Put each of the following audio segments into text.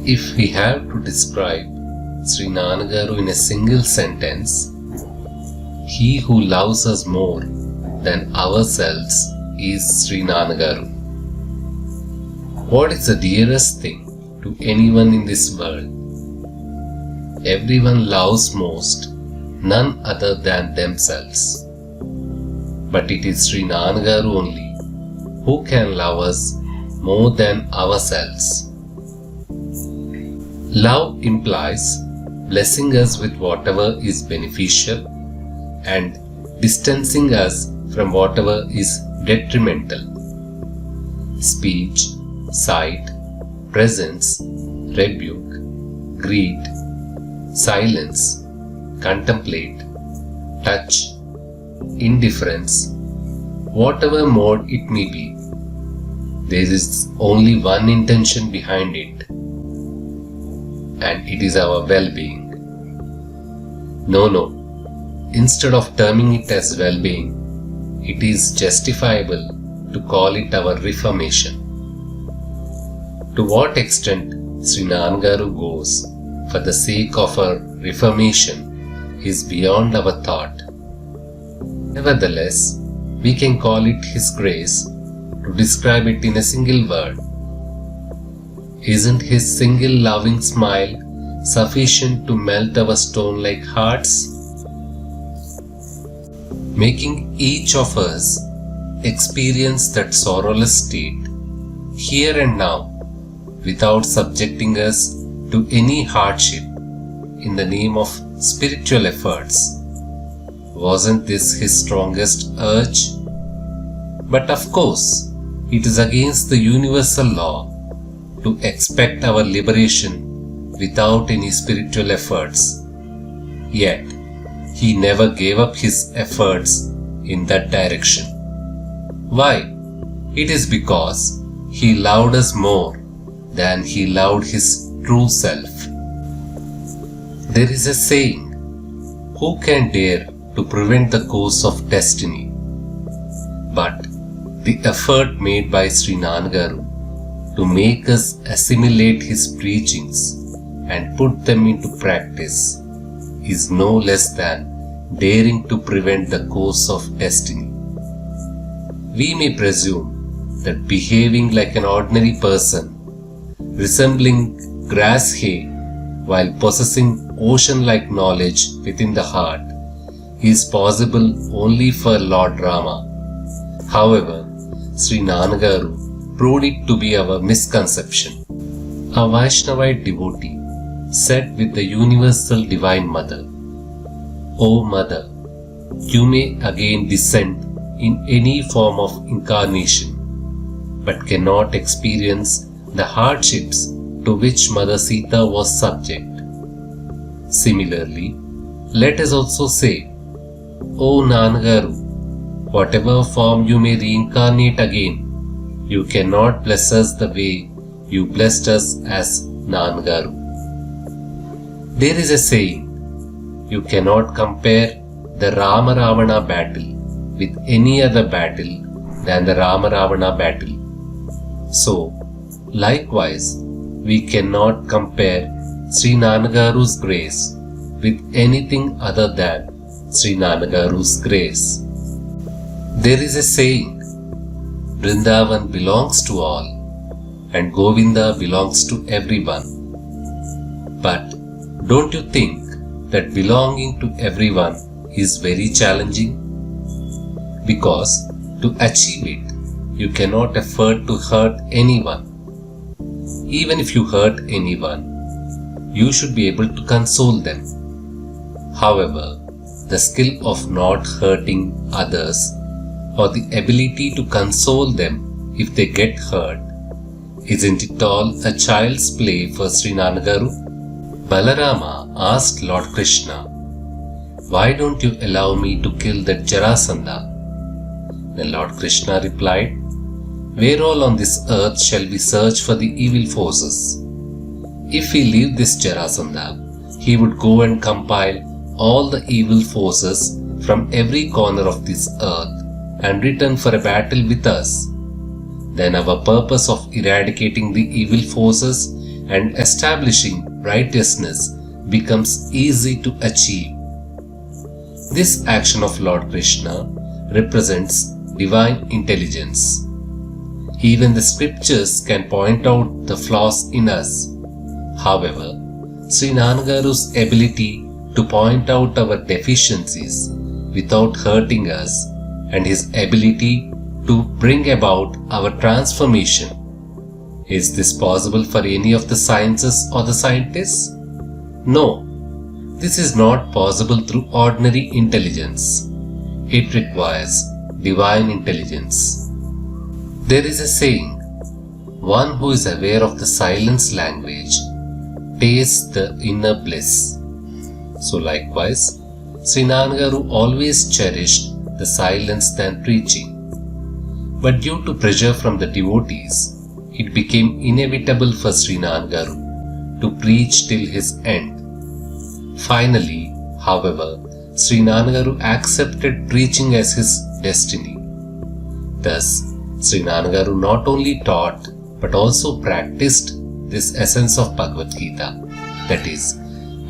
If we have to describe Sri Nanagaru in a single sentence, he who loves us more than ourselves is Sri Nanagaru. What is the dearest thing to anyone in this world? Everyone loves most none other than themselves. But it is Sri Nanagaru only who can love us more than ourselves. Love implies blessing us with whatever is beneficial and distancing us from whatever is detrimental. Speech, sight, presence, rebuke, greet, silence, contemplate, touch, indifference, whatever mode it may be, there is only one intention behind it, and it is our well-being. No. Instead of terming it as well-being, it is justifiable to call it our reformation. To what extent Sri Nanagaru goes for the sake of our reformation is beyond our thought. Nevertheless, we can call it His grace to describe it in a single word. Isn't His single loving smile sufficient to melt our stone-like hearts? Making each of us experience that sorrowless state here and now without subjecting us to any hardship in the name of spiritual efforts. Wasn't this His strongest urge? But of course, it is against the universal law to expect our liberation without any spiritual efforts. Yet, He never gave up His efforts in that direction. Why? It is because He loved us more than He loved His true self. There is a saying, who can dare to prevent the course of destiny? But the effort made by Sri Nanagaru to make us assimilate His preachings and put them into practice is no less than daring to prevent the course of destiny. We may presume that behaving like an ordinary person, resembling grass hay while possessing ocean-like knowledge within the heart, is possible only for Lord Rama. However, Sri Nanagaru proved it to be our misconception. A Vaishnavite devotee said with the universal Divine Mother, O Mother, you may again descend in any form of incarnation, but cannot experience the hardships to which Mother Sita was subject. Similarly, let us also say, O Nanagaru, whatever form you may reincarnate again, you cannot bless us the way you blessed us as Nanagaru. There is a saying, you cannot compare the Rama Ravana battle with any other battle than the Rama Ravana battle. So, likewise, we cannot compare Sri Nanagaru's grace with anything other than Sri Nanagaru's grace. There is a saying, Vrindavan belongs to all and Govinda belongs to everyone. But don't you think that belonging to everyone is very challenging? Because to achieve it, you cannot afford to hurt anyone. Even if you hurt anyone, you should be able to console them. However, the skill of not hurting others or the ability to console them if they get hurt, isn't it all a child's play for Sri Nanagaru? Balarama asked Lord Krishna, why don't you allow me to kill that Jarasandha? Then Lord Krishna replied, where all on this earth shall we search for the evil forces? If we leave this Jarasandha, he would go and compile all the evil forces from every corner of this earth and return for a battle with us. Then our purpose of eradicating the evil forces and establishing righteousness becomes easy to achieve. This action of Lord Krishna represents divine intelligence. Even the scriptures can point out the flaws in us. However, Sri Nanagaru's ability to point out our deficiencies without hurting us and his ability to bring about our transformation. Is this possible for any of the sciences or the scientists? No, this is not possible through ordinary intelligence. It requires divine intelligence. There is a saying, one who is aware of the silence language tastes the inner bliss. So likewise, Sri Nanagaru always cherished the silence than preaching. But due to pressure from the devotees, it became inevitable for Sri Nanagaru to preach till his end. Finally, however, Sri Nanagaru accepted preaching as his destiny. Thus, Sri Nanagaru not only taught but also practiced this essence of Bhagavad Gita, that is,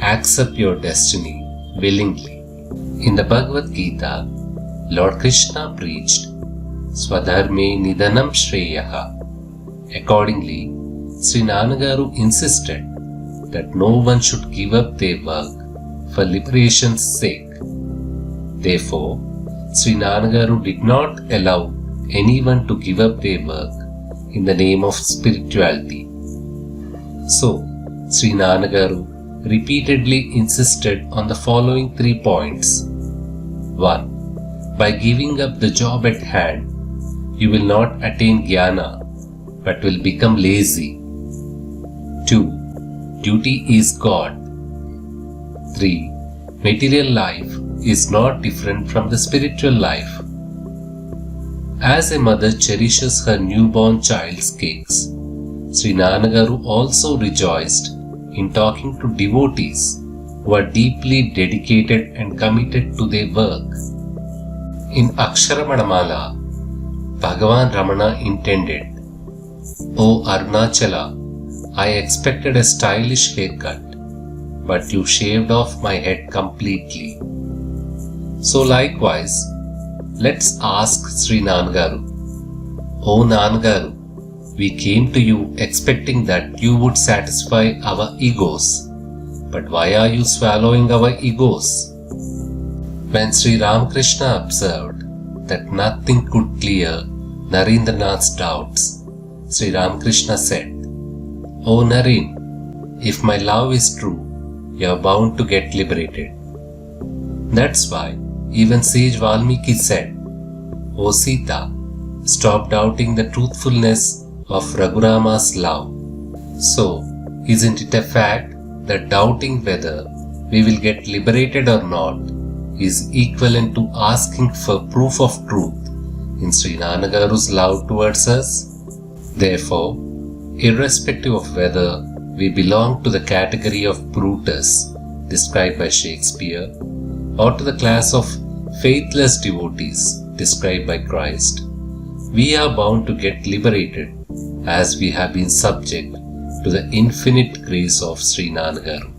accept your destiny willingly. In the Bhagavad Gita, Lord Krishna preached Swadharme Nidhanam Shreyaha. Accordingly, Sri Nanagaru insisted that no one should give up their work for liberation's sake. Therefore, Sri Nanagaru did not allow anyone to give up their work in the name of spirituality. So, Sri Nanagaru repeatedly insisted on the following 3 points. 1. By giving up the job at hand, you will not attain jnana, but will become lazy. 2. Duty is God. 3. Material life is not different from the spiritual life. As a mother cherishes her newborn child's cakes, Sri Nanagaru also rejoiced in talking to devotees who are deeply dedicated and committed to their work. In Aksharamanamala, Bhagavan Ramana intended, "O Arunachala, I expected a stylish haircut, but you shaved off my head completely." So likewise, let's ask Sri Nanagaru, "O Nanagaru, we came to you expecting that you would satisfy our egos, but why are you swallowing our egos?" When Sri Ramakrishna observed that nothing could clear Narendranath's doubts, Sri Ramakrishna said, "O Naren, if my love is true, you are bound to get liberated." That's why even sage Valmiki said, "O Sita, stop doubting the truthfulness of Raghurama's love." So, isn't it a fact that doubting whether we will get liberated or not is equivalent to asking for proof of truth in Sri Nanagaru's love towards us? Therefore, irrespective of whether we belong to the category of Brutus described by Shakespeare or to the class of faithless devotees described by Christ, we are bound to get liberated as we have been subject to the infinite grace of Sri Nanagaru.